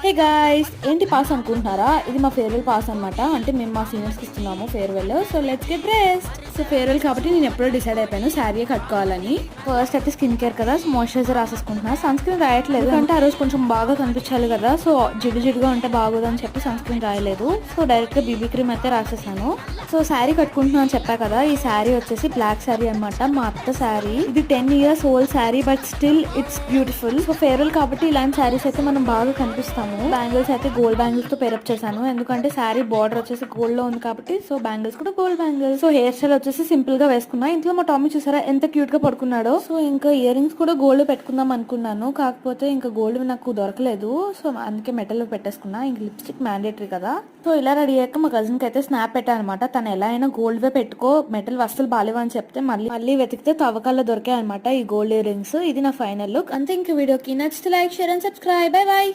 Hey guys, ఏంటి pass అనుకుంటున్నారా? ఇది మా ఫేర్వెల్ పాస్ అనమాట. అంటే మేము మా సీనియర్స్కి ఇస్తున్నాము farewell. So let's get dressed. So farewell కాబట్టి నేను ఎప్పుడో డిసైడ్ అయిపోయాను శారీ కట్టుకోవాలని. ఫస్ట్ అయితే స్కిన్ కేర్ కదా, సో మాయిశ్చరైజర్ రాసేసుకుంటున్నా. సన్ స్క్రీన్ రాయట్లేదు అంటే ఆ రోజు కొంచెం బాగా కనిపించాలి కదా, సో జిడ్డుగా ఉంటే బాగోదని చెప్పి సన్ స్క్రీన్ రాయలేదు. సో డైరెక్ట్గా బీబీ క్రీమ్ అయితే రాసేసాను. సో శారీ కట్టుకుంటున్నా అని చెప్పా కదా, ఈ శారీ వచ్చేసి బ్లాక్ శారీ అనమాట, మా అత్త శారీ. ఇది 10 years old sari, but still it's beautiful. So farewell కాబట్టి ఇలాంటి శారీస్ అయితే మనం బాగా కనిపిస్తాము. బ్యాంగిల్స్ అయితే గోల్డ్ బ్యాంగిల్స్ తో పేరప్ చేశాను, ఎందుకంటే శారీ బార్డర్ వచ్చేసి గోల్డ్ లో ఉంది కాబట్టి. సో బ్యాంగిల్స్ కూడా gold bangles. So hair style వచ్చేసి సింపుల్ గా వేసుకున్నా. ఇంట్లో మా టామీ చూసారా ఎంత క్యూట్ గా పడుకున్నాడో. సో ఇంకా ఇయర్ రింగ్స్ కూడా గోల్డ్ పెట్టుకుందాం అనుకున్నాను, కాకపోతే ఇంకా గోల్డ్ నాకు దొరకలేదు. సో అందుకే మెటల్ పెట్టేసుకున్నా. ఇంక లిప్స్టిక్ మ్యాండేటరీ కదా. సో ఇలా రెడీ అయ్యాక మా కజిన్ కి అయితే స్నాప్ పెట్టా అనమాట. తను ఎలా అయినా గోల్డ్ వే పెట్టుకో, మెటల్ వస్తువులు బాలేవు అని చెప్తే మళ్ళీ వెతికితే తవ్వకాల్లో దొరికాయి అనమాట ఈ గోల్డ్ ఇయర్ రింగ్స్. ఇది నా ఫైనల్ లుక్ అంతే. ఇంక వీడియోకి నచ్చితే like, share and subscribe. By by.